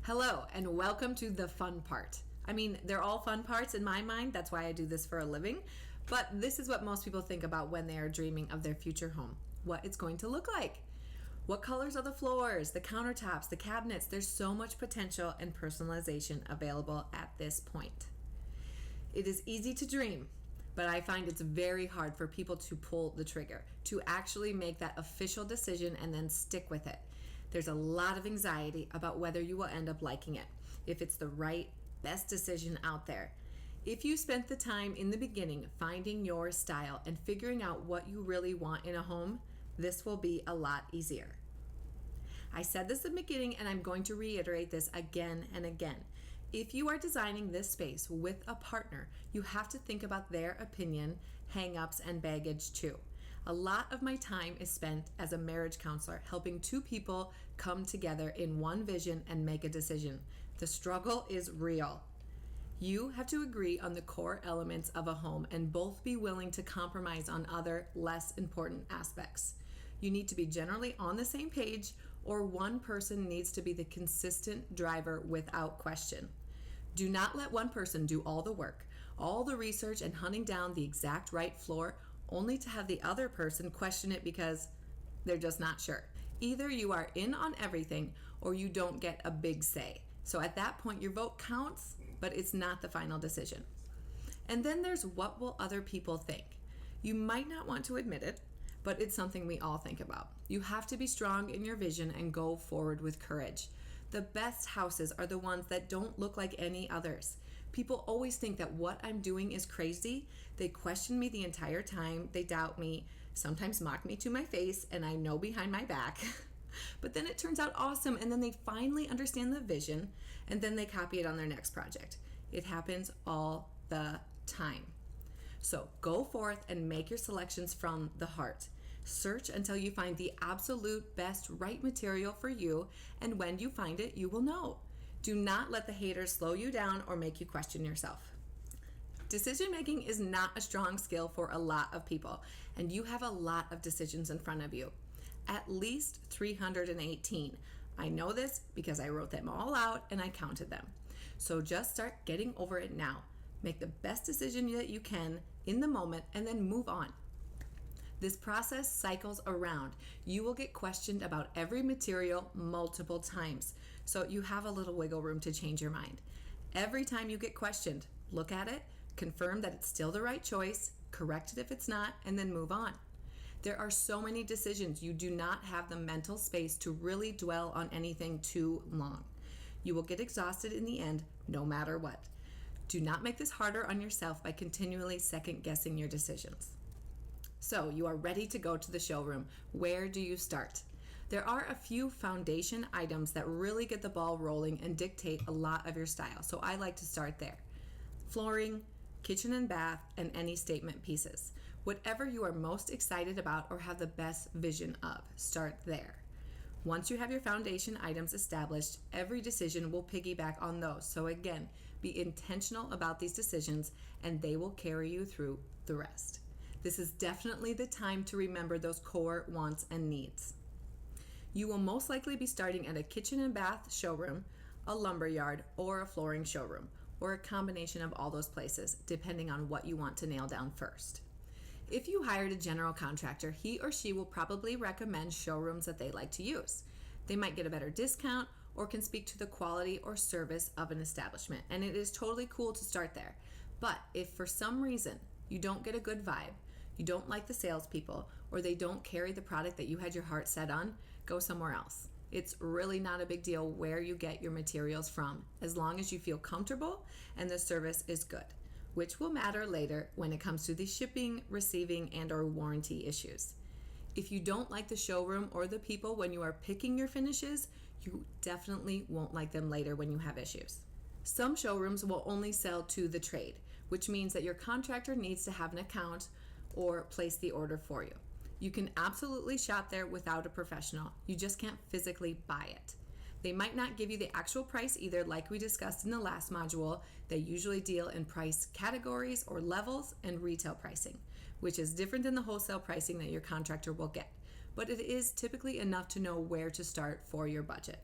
Hello, and welcome to the fun part. I mean, they're all fun parts in my mind. That's why I do this for a living. But this is what most people think about when they are dreaming of their future home. What it's going to look like. What colors are the floors, the countertops, the cabinets? There's so much potential and personalization available at this point. It is easy to dream, but I find it's very hard for people to pull the trigger, to actually make that official decision and then stick with it. There's a lot of anxiety about whether you will end up liking it, if it's the right, best decision out there. If you spent the time in the beginning finding your style and figuring out what you really want in a home, this will be a lot easier. I said this in the beginning, and I'm going to reiterate this again and again. If you are designing this space with a partner, you have to think about their opinion, hang-ups, and baggage too. A lot of my time is spent as a marriage counselor helping two people come together in one vision and make a decision. The struggle is real. You have to agree on the core elements of a home and both be willing to compromise on other, less important aspects. You need to be generally on the same page, or one person needs to be the consistent driver without question. Do not let one person do all the work, all the research, and hunting down the exact right floor, only to have the other person question it because they're just not sure. Either you are in on everything or you don't get a big say. So at that point, your vote counts, but it's not the final decision. And then there's what will other people think. You might not want to admit it, but it's something we all think about. You have to be strong in your vision and go forward with courage. The best houses are the ones that don't look like any others. People always think that what I'm doing is crazy. They question me the entire time. They doubt me, sometimes mock me to my face, and I know behind my back. But then it turns out awesome, and then they finally understand the vision, and then they copy it on their next project. It happens all the time. So go forth and make your selections from the heart. Search until you find the absolute best right material for you, and when you find it, you will know. Do not let the haters slow you down or make you question yourself. Decision making is not a strong skill for a lot of people, and you have a lot of decisions in front of you. At least 318. I know this because I wrote them all out and I counted them. So just start getting over it now. Make the best decision that you can in the moment and then move on. This process cycles around. You will get questioned about every material multiple times, so you have a little wiggle room to change your mind. Every time you get questioned, look at it, confirm that it's still the right choice, correct it if it's not, and then move on. There are so many decisions, you do not have the mental space to really dwell on anything too long. You will get exhausted in the end, no matter what. Do not make this harder on yourself by continually second-guessing your decisions. So you are ready to go to the showroom. Where do you start? There are a few foundation items that really get the ball rolling and dictate a lot of your style, so I like to start there. Flooring, kitchen and bath, and any statement pieces. Whatever you are most excited about or have the best vision of, start there. Once you have your foundation items established, every decision will piggyback on those. So again, be intentional about these decisions and they will carry you through the rest. This is definitely the time to remember those core wants and needs. You will most likely be starting at a kitchen and bath showroom, a lumber yard, or a flooring showroom, or a combination of all those places, depending on what you want to nail down first. If you hired a general contractor, he or she will probably recommend showrooms that they like to use. They might get a better discount or can speak to the quality or service of an establishment, and it is totally cool to start there. But if for some reason you don't get a good vibe, you don't like the salespeople, or they don't carry the product that you had your heart set on, go somewhere else. It's really not a big deal where you get your materials from, as long as you feel comfortable and the service is good, which will matter later when it comes to the shipping, receiving, and or warranty issues. If you don't like the showroom or the people when you are picking your finishes, you definitely won't like them later when you have issues. Some showrooms will only sell to the trade, which means that your contractor needs to have an account or place the order for you. You can absolutely shop there without a professional. You just can't physically buy it. They might not give you the actual price either, like we discussed in the last module. They usually deal in price categories or levels and retail pricing, which is different than the wholesale pricing that your contractor will get. But it is typically enough to know where to start for your budget.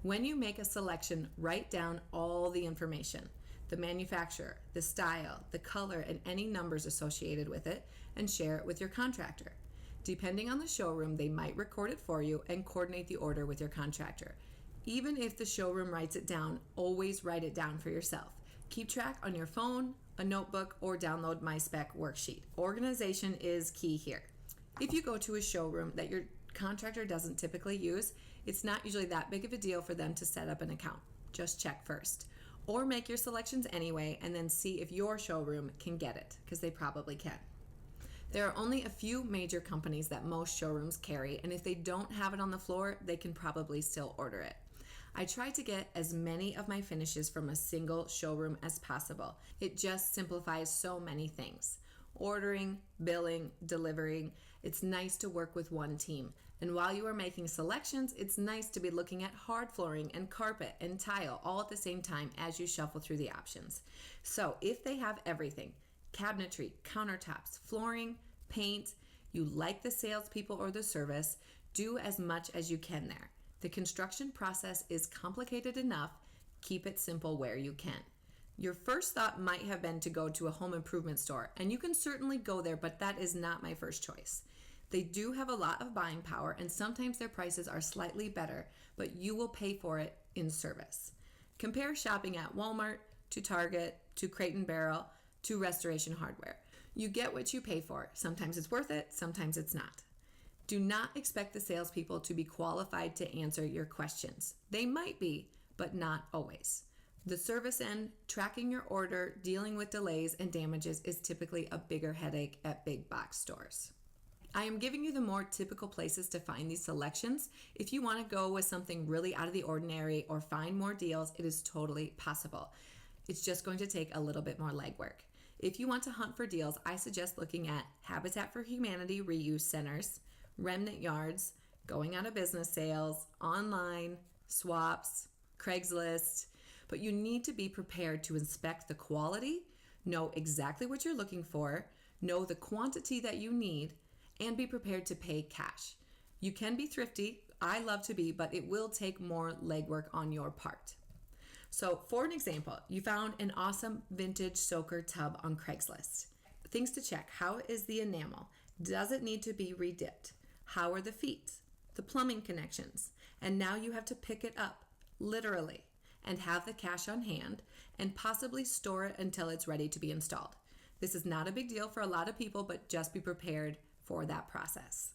When you make a selection, write down all the information, the manufacturer, the style, the color, and any numbers associated with it, and share it with your contractor. Depending on the showroom, they might record it for you and coordinate the order with your contractor. Even if the showroom writes it down, always write it down for yourself. Keep track on your phone, a notebook, or download my spec worksheet. Organization is key here. If you go to a showroom that your contractor doesn't typically use, it's not usually that big of a deal for them to set up an account. Just check first. Or make your selections anyway and then see if your showroom can get it, because they probably can. There are only a few major companies that most showrooms carry, and if they don't have it on the floor, they can probably still order it. I try to get as many of my finishes from a single showroom as possible. It just simplifies so many things. Ordering, billing, delivering. It's nice to work with one team. And while you are making selections, it's nice to be looking at hard flooring and carpet and tile all at the same time as you shuffle through the options. So if they have everything, cabinetry, countertops, flooring, paint, you like the salespeople or the service, do as much as you can there. The construction process is complicated enough. Keep it simple where you can. Your first thought might have been to go to a home improvement store, and you can certainly go there, but that is not my first choice. They do have a lot of buying power, and sometimes their prices are slightly better, but you will pay for it in service. Compare shopping at Walmart to Target to Crate & Barrel to Restoration Hardware. You get what you pay for. Sometimes it's worth it, sometimes it's not. Do not expect the salespeople to be qualified to answer your questions. They might be, but not always. The service end, tracking your order, dealing with delays and damages is typically a bigger headache at big box stores. I am giving you the more typical places to find these selections. If you want to go with something really out of the ordinary or find more deals, it is totally possible. It's just going to take a little bit more legwork. If you want to hunt for deals, I suggest looking at Habitat for Humanity reuse centers, remnant yards, going out of business sales, online, swaps, Craigslist. But you need to be prepared to inspect the quality, know exactly what you're looking for, know the quantity that you need, and be prepared to pay cash. You can be thrifty. I love to be, but it will take more legwork on your part. So for an example, you found an awesome vintage soaker tub on Craigslist. Things to check. How is the enamel? Does it need to be redipped? How are the feet? The plumbing connections? And now you have to pick it up, literally, and have the cash on hand and possibly store it until it's ready to be installed. This is not a big deal for a lot of people, but just be prepared for that process.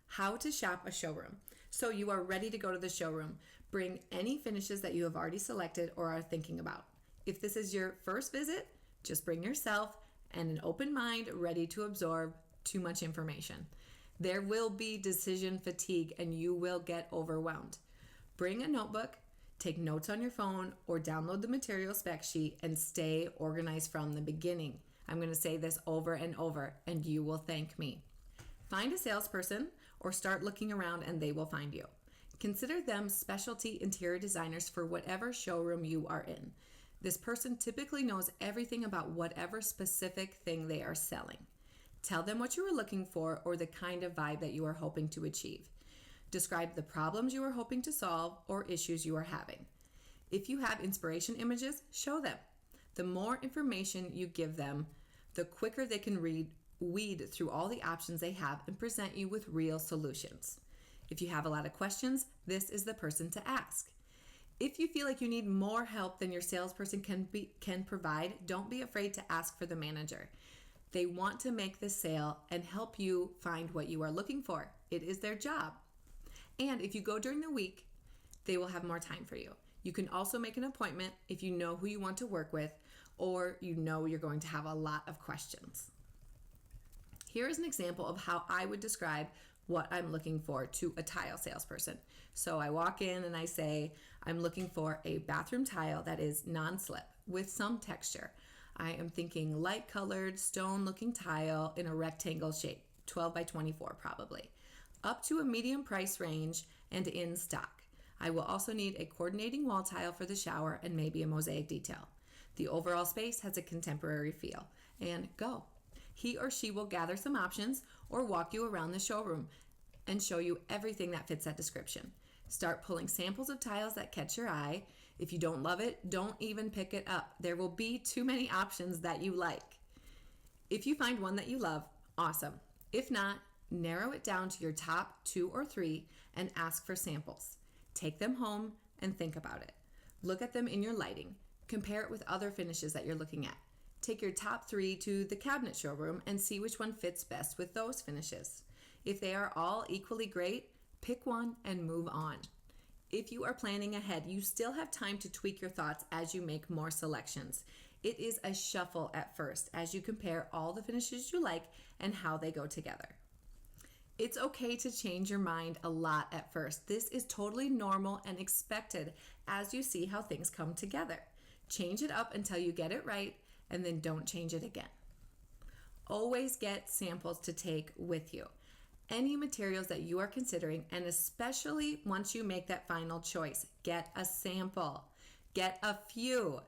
How to shop a showroom. So you are ready to go to the showroom. Bring any finishes that you have already selected or are thinking about. If this is your first visit, just bring yourself and an open mind ready to absorb too much information. There will be decision fatigue and you will get overwhelmed. Bring a notebook, take notes on your phone, or download the material spec sheet and stay organized from the beginning. I'm going to say this over and over, and you will thank me. Find a salesperson or start looking around and they will find you. Consider them specialty interior designers for whatever showroom you are in. This person typically knows everything about whatever specific thing they are selling. Tell them what you are looking for or the kind of vibe that you are hoping to achieve. Describe the problems you are hoping to solve or issues you are having. If you have inspiration images, show them. The more information you give them, the quicker they can weed through all the options they have and present you with real solutions. If you have a lot of questions, this is the person to ask. If you feel like you need more help than your salesperson can provide, don't be afraid to ask for the manager. They want to make the sale and help you find what you are looking for. It is their job. And if you go during the week, they will have more time for you. You can also make an appointment if you know who you want to work with or you know you're going to have a lot of questions. Here is an example of how I would describe what I'm looking for to a tile salesperson. So I walk in and I say, I'm looking for a bathroom tile that is non-slip with some texture. I am thinking light colored stone looking tile in a rectangle shape, 12 by 24 probably, up to a medium price range and in stock. I will also need a coordinating wall tile for the shower and maybe a mosaic detail. The overall space has a contemporary feel. And go. He or she will gather some options or walk you around the showroom and show you everything that fits that description. Start pulling samples of tiles that catch your eye. If you don't love it, don't even pick it up. There will be too many options that you like. If you find one that you love, awesome. If not, narrow it down to your top 2 or 3 and ask for samples. Take them home and think about it. Look at them in your lighting. Compare it with other finishes that you're looking at. Take your top 3 to the cabinet showroom and see which one fits best with those finishes. If they are all equally great, pick one and move on. If you are planning ahead, you still have time to tweak your thoughts as you make more selections. It is a shuffle at first as you compare all the finishes you like and how they go together. It's okay to change your mind a lot at first. This is totally normal and expected as you see how things come together. Change it up until you get it right, and then don't change it again. Always get samples to take with you. Any materials that you are considering, and especially once you make that final choice, get a sample. Get a few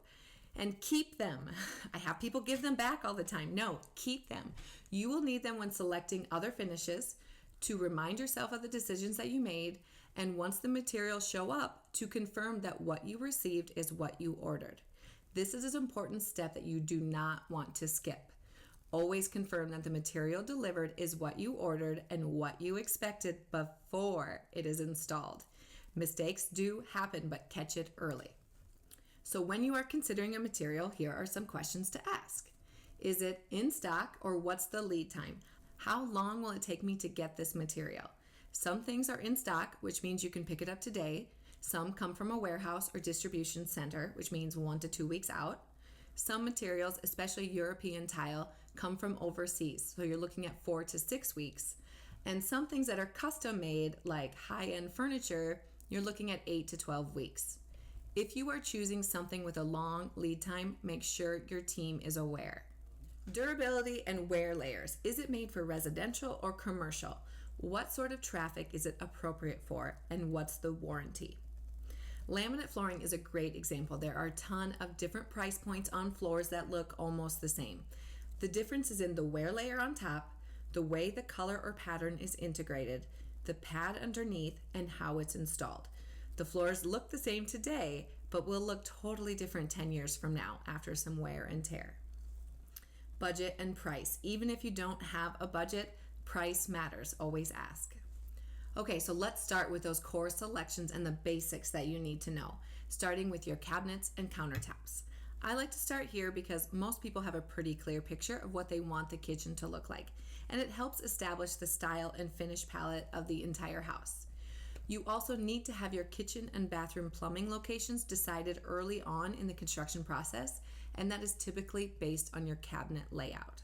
and keep them. I have people give them back all the time. No, keep them. You will need them when selecting other finishes, to remind yourself of the decisions that you made, and once the materials show up, to confirm that what you received is what you ordered. This is an important step that you do not want to skip. Always confirm that the material delivered is what you ordered and what you expected before it is installed. Mistakes do happen, but catch it early. So when you are considering a material, here are some questions to ask. Is it in stock, or what's the lead time? How long will it take me to get this material? Some things are in stock, which means you can pick it up today. Some come from a warehouse or distribution center, which means 1 to 2 weeks out. Some materials, especially European tile, come from overseas, so you're looking at 4 to 6 weeks. And some things that are custom made, like high-end furniture, you're looking at 8 to 12 weeks. If you are choosing something with a long lead time, make sure your team is aware. Durability and wear layers. Is it made for residential or commercial? What sort of traffic is it appropriate for, and what's the warranty? Laminate flooring is a great example. There are a ton of different price points on floors that look almost the same. The difference is in the wear layer on top, the way the color or pattern is integrated, the pad underneath, and how it's installed. The floors look the same today, but will look totally different 10 years from now after some wear and tear. Budget and price. Even if you don't have a budget, price matters. Always ask. Okay, so let's start with those core selections and the basics that you need to know, starting with your cabinets and countertops. I like to start here because most people have a pretty clear picture of what they want the kitchen to look like, and it helps establish the style and finish palette of the entire house. You also need to have your kitchen and bathroom plumbing locations decided early on in the construction process, and that is typically based on your cabinet layout.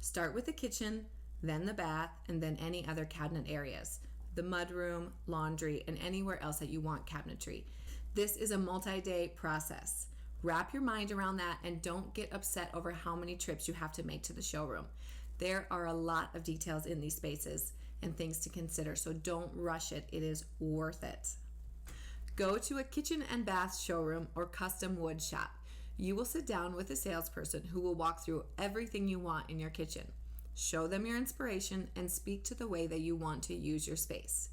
Start with the kitchen, then the bath, and then any other cabinet areas, the mudroom, laundry, and anywhere else that you want cabinetry. This is a multi-day process. Wrap your mind around that and don't get upset over how many trips you have to make to the showroom. There are a lot of details in these spaces and things to consider, so don't rush it. It is worth it. Go to a kitchen and bath showroom or custom wood shop. You will sit down with a salesperson who will walk through everything you want in your kitchen. Show them your inspiration and speak to the way that you want to use your space.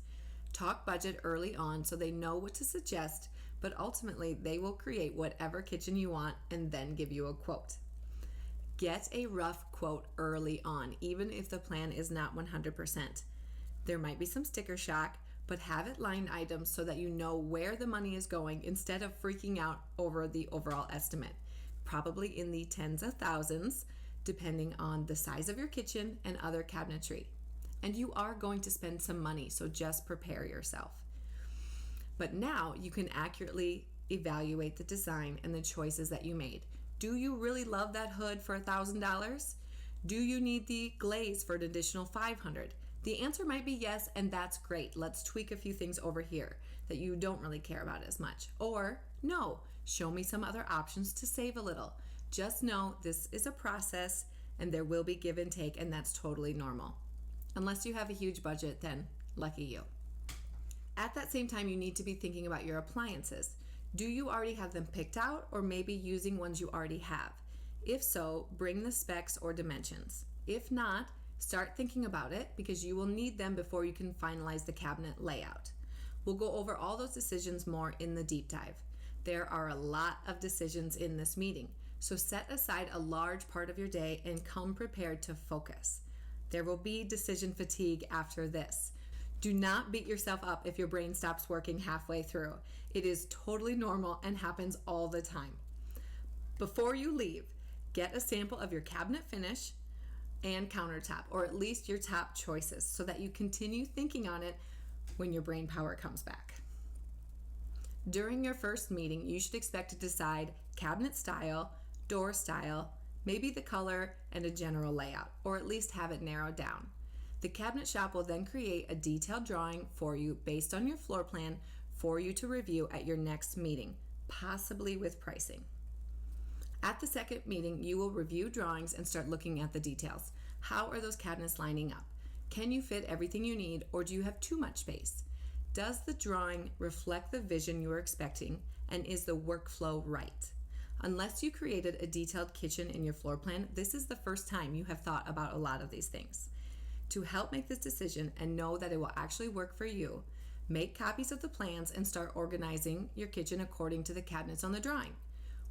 Talk budget early on so they know what to suggest, but ultimately they will create whatever kitchen you want and then give you a quote. Get a rough quote early on, even if the plan is not 100%. There might be some sticker shock, but have it line items so that you know where the money is going instead of freaking out over the overall estimate. Probably in the tens of thousands, depending on the size of your kitchen and other cabinetry. And you are going to spend some money, so just prepare yourself. But now you can accurately evaluate the design and the choices that you made. Do you really love that hood for $1,000? Do you need the glaze for an additional $500? The answer might be yes, and that's great. Let's tweak a few things over here that you don't really care about as much. Or no, show me some other options to save a little. Just know this is a process and there will be give and take, and that's totally normal. Unless you have a huge budget, then lucky you. At that same time, you need to be thinking about your appliances. Do you already have them picked out, or maybe using ones you already have? If so, bring the specs or dimensions. If not, start thinking about it because you will need them before you can finalize the cabinet layout. We'll go over all those decisions more in the deep dive. There are a lot of decisions in this meeting, so set aside a large part of your day and come prepared to focus. There will be decision fatigue after this. Do not beat yourself up if your brain stops working halfway through. It is totally normal and happens all the time. Before you leave, get a sample of your cabinet finish and countertop, or at least your top choices, so that you continue thinking on it when your brain power comes back. During your first meeting, you should expect to decide cabinet style, door style, maybe the color, and a general layout, or at least have it narrowed down. The cabinet shop will then create a detailed drawing for you based on your floor plan for you to review at your next meeting, possibly with pricing. At the second meeting, you will review drawings and start looking at the details. How are those cabinets lining up? Can you fit everything you need, or do you have too much space? Does the drawing reflect the vision you are expecting, and is the workflow right? Unless you created a detailed kitchen in your floor plan, this is the first time you have thought about a lot of these things. To help make this decision and know that it will actually work for you, make copies of the plans and start organizing your kitchen according to the cabinets on the drawing.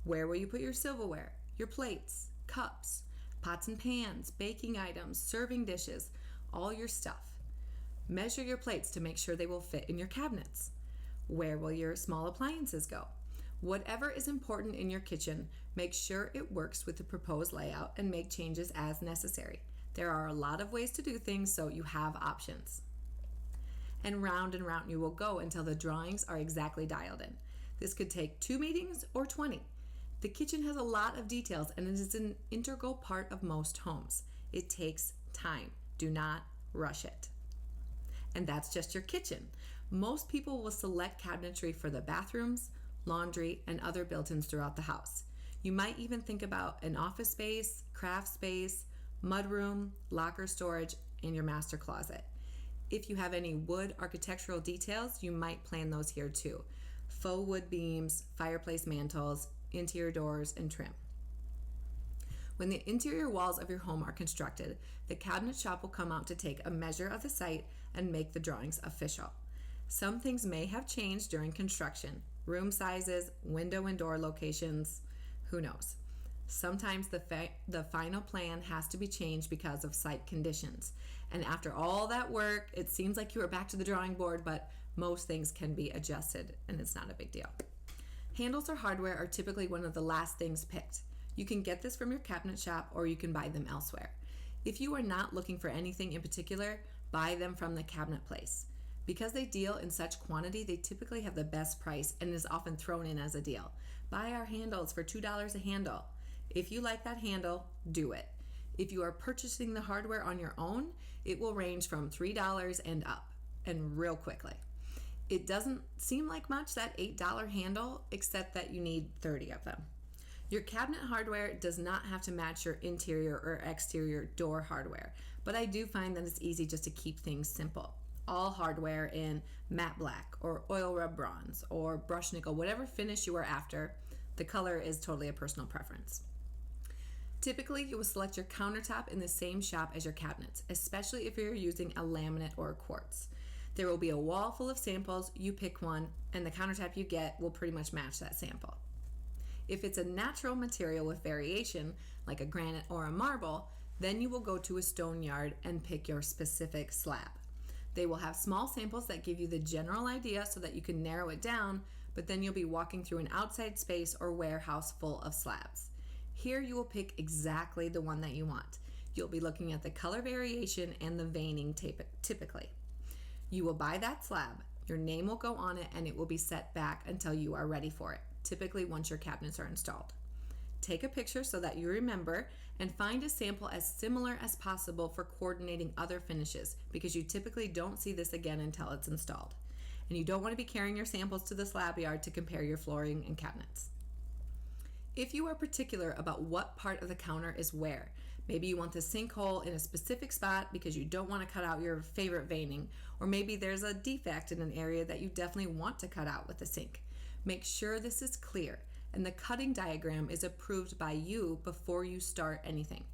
Where will you put your silverware, your plates, cups, pots and pans, baking items, serving dishes, all your stuff? Measure your plates to make sure they will fit in your cabinets. Where will your small appliances go? Whatever is important in your kitchen, make sure it works with the proposed layout and make changes as necessary. There are a lot of ways to do things, so you have options. And round you will go until the drawings are exactly dialed in. This could take 2 meetings or 20. The kitchen has a lot of details and it is an integral part of most homes. It takes time. Do not rush it. And that's just your kitchen. Most people will select cabinetry for the bathrooms, laundry, and other built-ins throughout the house. You might even think about an office space, craft space, mudroom, locker storage, and your master closet. If you have any wood architectural details, you might plan those here too. Faux wood beams, fireplace mantles, interior doors, and trim. When the interior walls of your home are constructed, the cabinet shop will come out to take a measure of the site and make the drawings official. Some things may have changed during construction. Room sizes, window and door locations, who knows? Sometimes the final plan has to be changed because of site conditions. And after all that work, it seems like you are back to the drawing board, but most things can be adjusted and it's not a big deal. Handles or hardware are typically one of the last things picked. You can get this from your cabinet shop or you can buy them elsewhere. If you are not looking for anything in particular, buy them from the cabinet place. Because they deal in such quantity, they typically have the best price and is often thrown in as a deal. Buy our handles for $2 a handle. If you like that handle, do it. If you are purchasing the hardware on your own, it will range from $3 and up, and real quickly. It doesn't seem like much, that $8 handle, except that you need 30 of them. Your cabinet hardware does not have to match your interior or exterior door hardware, but I do find that it's easy just to keep things simple. All hardware in matte black or oil rub bronze or brushed nickel, whatever finish you are after, the color is totally a personal preference. Typically, you will select your countertop in the same shop as your cabinets, especially if you're using a laminate or a quartz. There will be a wall full of samples, you pick one, and the countertop you get will pretty much match that sample. If it's a natural material with variation, like a granite or a marble, then you will go to a stone yard and pick your specific slab. They will have small samples that give you the general idea so that you can narrow it down, but then you'll be walking through an outside space or warehouse full of slabs. Here you will pick exactly the one that you want. You'll be looking at the color variation and the veining typically. You will buy that slab, your name will go on it, and it will be set back until you are ready for it, typically once your cabinets are installed. Take a picture so that you remember, and find a sample as similar as possible for coordinating other finishes, because you typically don't see this again until it's installed. And you don't want to be carrying your samples to the slab yard to compare your flooring and cabinets. If you are particular about what part of the counter is where, maybe you want the sinkhole in a specific spot because you don't want to cut out your favorite veining, or maybe there's a defect in an area that you definitely want to cut out with the sink. Make sure this is clear and the cutting diagram is approved by you before you start anything.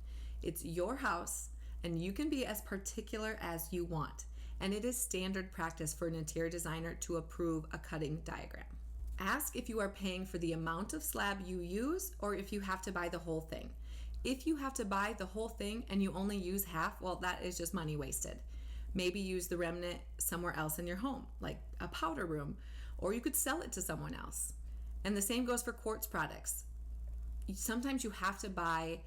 It's your house and you can be as particular as you want. and it is standard practice for an interior designer to approve a cutting diagram. Ask if you are paying for the amount of slab you use or if you have to buy the whole thing. If you have to buy the whole thing and you only use half, well, that is just money wasted. Maybe use the remnant somewhere else in your home, like a powder room, or you could sell it to someone else. And the same goes for quartz products. Sometimes you have to buy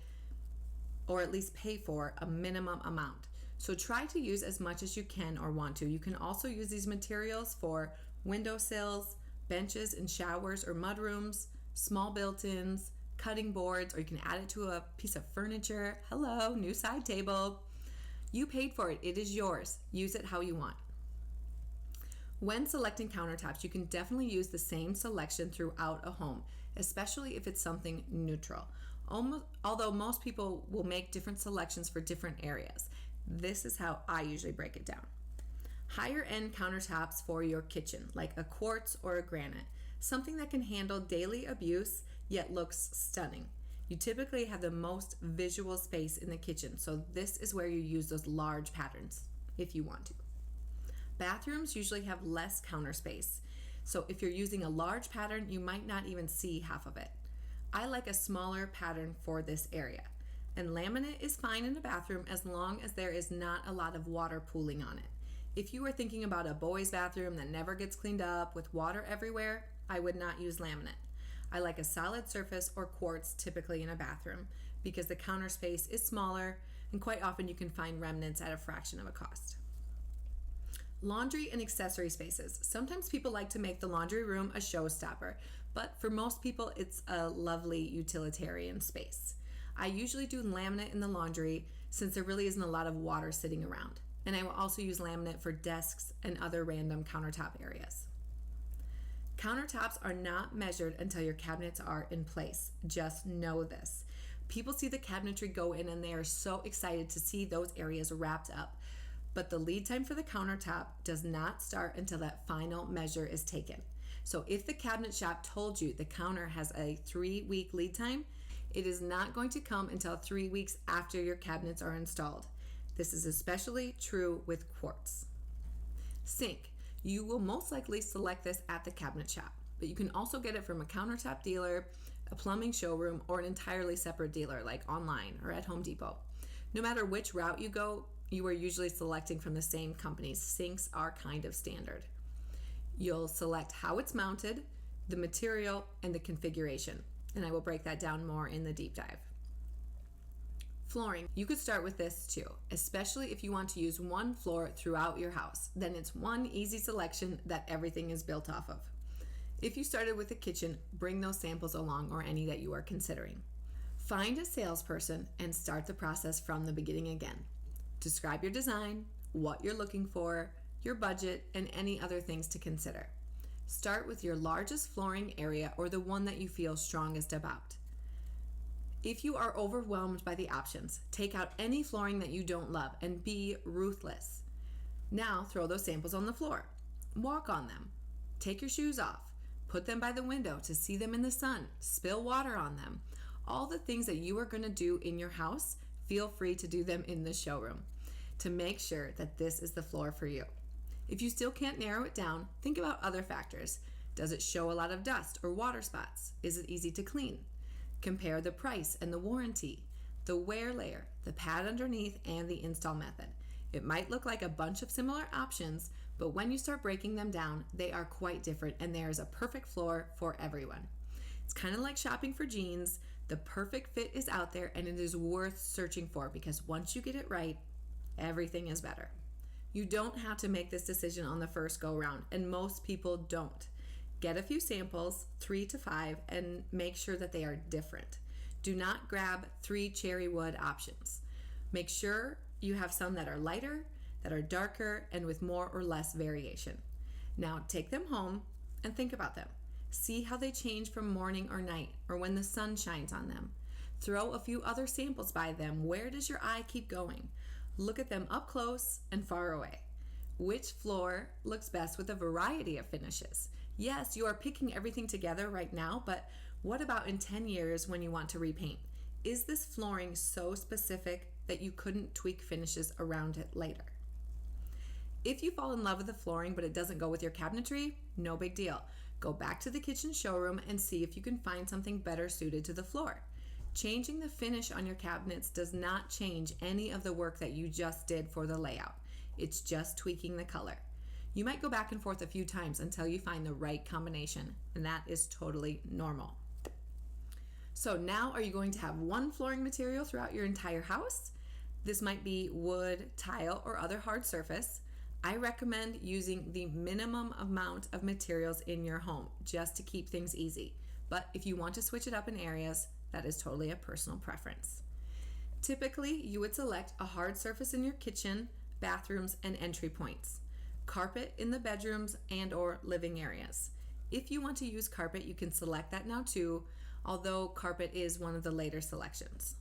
or at least pay for a minimum amount. So try to use as much as you can or want to. You can also use these materials for windowsills, benches in showers or mudrooms, small built-ins, cutting boards, or you can add it to a piece of furniture. Hello, new side table. You paid for it. It is yours. Use it how you want. When selecting countertops, you can definitely use the same selection throughout a home, especially if it's something neutral. Although most people will make different selections for different areas. This is how I usually break it down. Higher end countertops for your kitchen, like a quartz or a granite, something that can handle daily abuse yet looks stunning. You typically have the most visual space in the kitchen, so this is where you use those large patterns if you want to. Bathrooms usually have less counter space, so if you're using a large pattern, you might not even see half of it. I like a smaller pattern for this area, and laminate is fine in a bathroom as long as there is not a lot of water pooling on it. If you were thinking about a boys' bathroom that never gets cleaned up with water everywhere, I would not use laminate. I like a solid surface or quartz typically in a bathroom because the counter space is smaller and quite often you can find remnants at a fraction of a cost. Laundry and accessory spaces. Sometimes people like to make the laundry room a showstopper, but for most people it's a lovely utilitarian space. I usually do laminate in the laundry since there really isn't a lot of water sitting around. And I will also use laminate for desks and other random countertop areas. Countertops are not measured until your cabinets are in place. Just know this. People see the cabinetry go in and they are so excited to see those areas wrapped up. But the lead time for the countertop does not start until that final measure is taken. So if the cabinet shop told you the counter has a 3-week lead time, it is not going to come until 3 weeks after your cabinets are installed. This is especially true with quartz. Sink. You will most likely select this at the cabinet shop, but you can also get it from a countertop dealer, a plumbing showroom, or an entirely separate dealer like online or at Home Depot. No matter which route you go, you are usually selecting from the same companies. Sinks are kind of standard. You'll select how it's mounted, the material, and the configuration, and I will break that down more in the deep dive. Flooring. You could start with this too, especially if you want to use one floor throughout your house. Then it's one easy selection that everything is built off of. If you started with a kitchen, bring those samples along or any that you are considering. Find a salesperson and start the process from the beginning again. Describe your design, what you're looking for, your budget, and any other things to consider. Start with your largest flooring area or the one that you feel strongest about. If you are overwhelmed by the options, take out any flooring that you don't love and be ruthless. Now throw those samples on the floor. Walk on them. Take your shoes off. Put them by the window to see them in the sun. Spill water on them. All the things that you are going to do in your house, feel free to do them in the showroom to make sure that this is the floor for you. If you still can't narrow it down, think about other factors. Does it show a lot of dust or water spots? Is it easy to clean? Compare the price and the warranty, the wear layer, the pad underneath, and the install method. It might look like a bunch of similar options, but when you start breaking them down, they are quite different and there is a perfect floor for everyone. It's kind of like shopping for jeans. The perfect fit is out there and it is worth searching for because once you get it right, everything is better. You don't have to make this decision on the first go round, and most people don't. Get a few samples, 3 to 5, and make sure that they are different. Do not grab 3 cherry wood options. Make sure you have some that are lighter, that are darker, and with more or less variation. Now take them home and think about them. See how they change from morning or night, or when the sun shines on them. Throw a few other samples by them. Where does your eye keep going? Look at them up close and far away. Which floor looks best with a variety of finishes? Yes, you are picking everything together right now, but what about in 10 years when you want to repaint? Is this flooring so specific that you couldn't tweak finishes around it later? If you fall in love with the flooring but it doesn't go with your cabinetry, no big deal. Go back to the kitchen showroom and see if you can find something better suited to the floor. Changing the finish on your cabinets does not change any of the work that you just did for the layout. It's just tweaking the color. You might go back and forth a few times until you find the right combination, and that is totally normal. So now, are you going to have one flooring material throughout your entire house? This might be wood, tile, or other hard surface. I recommend using the minimum amount of materials in your home just to keep things easy. But if you want to switch it up in areas, that is totally a personal preference. Typically, you would select a hard surface in your kitchen, bathrooms, and entry points. Carpet in the bedrooms and or living areas. If you want to use carpet, you can select that now too, although carpet is one of the later selections.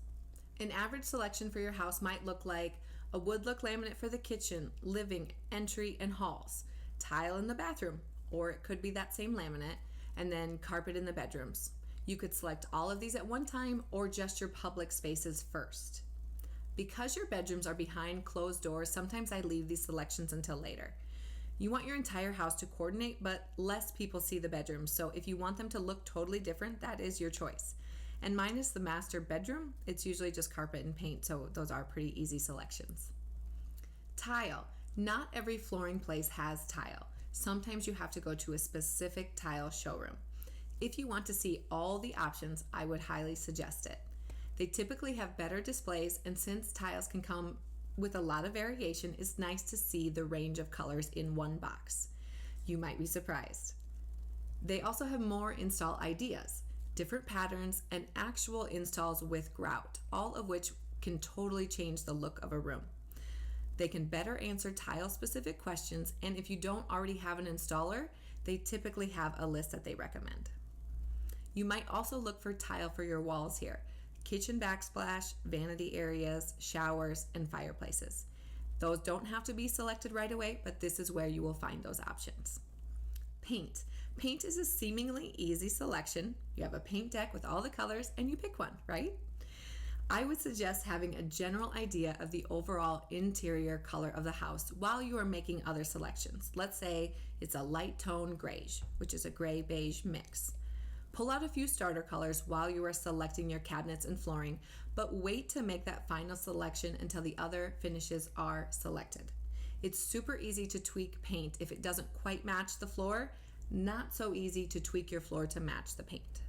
An average selection for your house might look like a wood look laminate for the kitchen, living, entry, and halls, tile in the bathroom, or it could be that same laminate, and then carpet in the bedrooms. You could select all of these at one time or just your public spaces first. Because your bedrooms are behind closed doors, sometimes I leave these selections until later. You want your entire house to coordinate, but less people see the bedrooms, so if you want them to look totally different, that is your choice. And minus the master bedroom, it's usually just carpet and paint, so those are pretty easy selections. Tile. Not every flooring place has tile. Sometimes you have to go to a specific tile showroom. If you want to see all the options, I would highly suggest it. They typically have better displays, and since tiles can come with a lot of variation, it's nice to see the range of colors in one box. You might be surprised. They also have more install ideas, different patterns, and actual installs with grout, all of which can totally change the look of a room. They can better answer tile-specific questions, and if you don't already have an installer, they typically have a list that they recommend. You might also look for tile for your walls here. Kitchen backsplash, vanity areas, showers, and fireplaces. Those don't have to be selected right away, but this is where you will find those options. Paint. Paint is a seemingly easy selection. You have a paint deck with all the colors and you pick one, right? I would suggest having a general idea of the overall interior color of the house while you are making other selections. Let's say it's a light tone grayish, which is a gray-beige mix. Pull out a few starter colors while you are selecting your cabinets and flooring, but wait to make that final selection until the other finishes are selected. It's super easy to tweak paint if it doesn't quite match the floor, not so easy to tweak your floor to match the paint.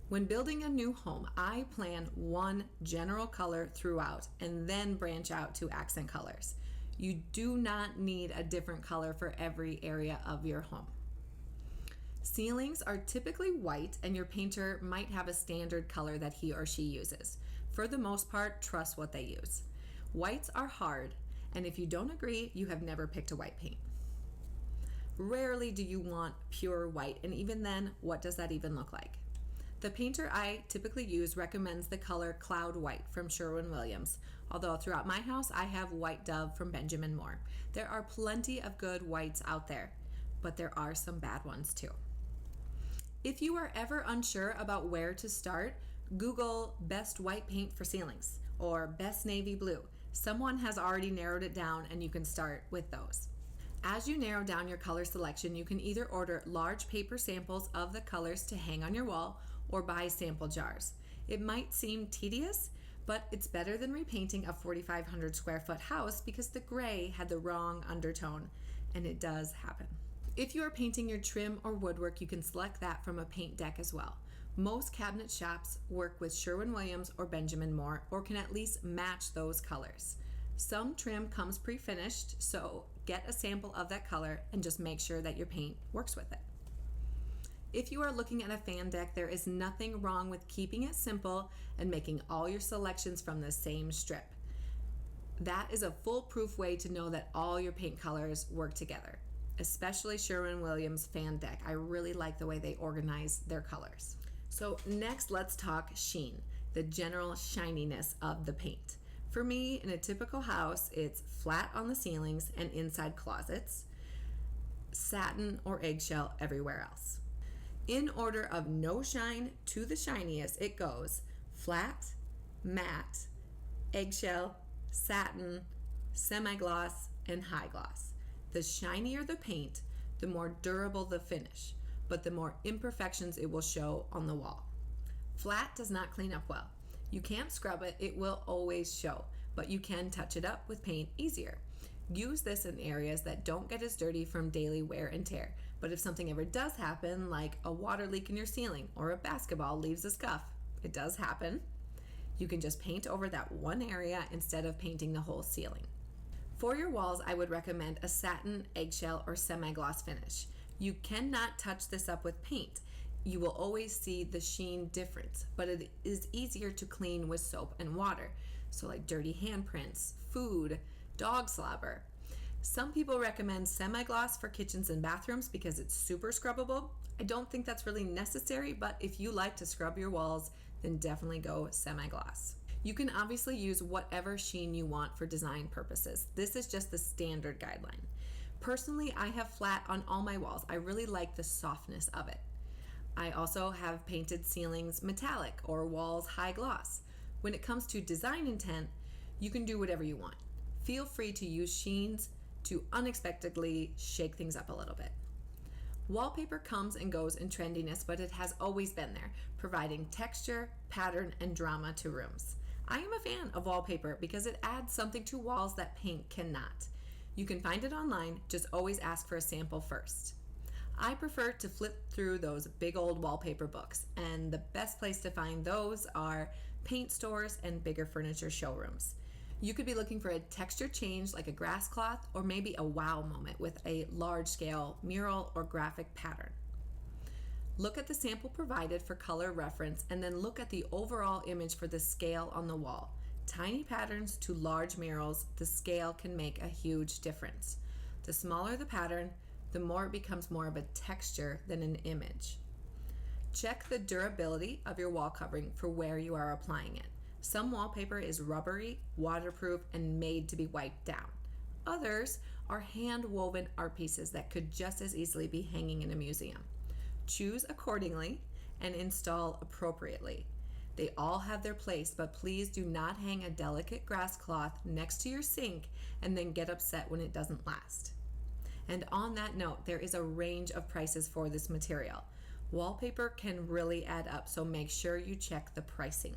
When building a new home, I plan one general color throughout and then branch out to accent colors. You do not need a different color for every area of your home. Ceilings are typically white, and your painter might have a standard color that he or she uses. For the most part, trust what they use. Whites are hard, and if you don't agree, you have never picked a white paint. Rarely do you want pure white, and even then, what does that even look like? The painter I typically use recommends the color Cloud White from Sherwin-Williams, although throughout my house, I have White Dove from Benjamin Moore. There are plenty of good whites out there, but there are some bad ones too. If you are ever unsure about where to start, Google best white paint for ceilings or best navy blue. Someone has already narrowed it down and you can start with those. As you narrow down your color selection, you can either order large paper samples of the colors to hang on your wall or buy sample jars. It might seem tedious, but it's better than repainting a 4,500 square foot house because the gray had the wrong undertone, and it does happen. If you are painting your trim or woodwork, you can select that from a paint deck as well. Most cabinet shops work with Sherwin-Williams or Benjamin Moore or can at least match those colors. Some trim comes pre-finished, so get a sample of that color and just make sure that your paint works with it. If you are looking at a fan deck, there is nothing wrong with keeping it simple and making all your selections from the same strip. That is a foolproof way to know that all your paint colors work together. Especially Sherwin-Williams fan deck. I really like the way they organize their colors. So next, let's talk sheen, the general shininess of the paint. For me, in a typical house, it's flat on the ceilings and inside closets, satin or eggshell everywhere else. In order of no shine to the shiniest, it goes flat, matte, eggshell, satin, semi-gloss, and high gloss. The shinier the paint, the more durable the finish, but the more imperfections it will show on the wall. Flat does not clean up well. You can't scrub it, it will always show, but you can touch it up with paint easier. Use this in areas that don't get as dirty from daily wear and tear, but if something ever does happen, like a water leak in your ceiling or a basketball leaves a scuff, it does happen, you can just paint over that one area instead of painting the whole ceiling. For your walls, I would recommend a satin, eggshell, or semi-gloss finish. You cannot touch this up with paint. You will always see the sheen difference, but it is easier to clean with soap and water. So like dirty handprints, food, dog slobber. Some people recommend semi-gloss for kitchens and bathrooms because it's super scrubbable. I don't think that's really necessary, but if you like to scrub your walls, then definitely go semi-gloss. You can obviously use whatever sheen you want for design purposes. This is just the standard guideline. Personally, I have flat on all my walls. I really like the softness of it. I also have painted ceilings metallic or walls high gloss. When it comes to design intent, you can do whatever you want. Feel free to use sheens to unexpectedly shake things up a little bit. Wallpaper comes and goes in trendiness, but it has always been there, providing texture, pattern, and drama to rooms. I am a fan of wallpaper because it adds something to walls that paint cannot. You can find it online, just always ask for a sample first. I prefer to flip through those big old wallpaper books, and the best place to find those are paint stores and bigger furniture showrooms. You could be looking for a texture change like a grass cloth, or maybe a wow moment with a large-scale mural or graphic pattern. Look at the sample provided for color reference, and then look at the overall image for the scale on the wall. Tiny patterns to large murals, the scale can make a huge difference. The smaller the pattern, the more it becomes more of a texture than an image. Check the durability of your wall covering for where you are applying it. Some wallpaper is rubbery, waterproof, and made to be wiped down. Others are hand-woven art pieces that could just as easily be hanging in a museum. Choose accordingly and install appropriately. They all have their place, but please do not hang a delicate grass cloth next to your sink and then get upset when it doesn't last. And on that note, there is a range of prices for this material. Wallpaper can really add up, so make sure you check the pricing.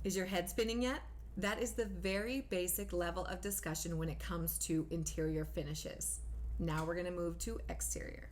Is your head spinning yet? That is the very basic level of discussion when it comes to interior finishes. Now we're going to move to exterior.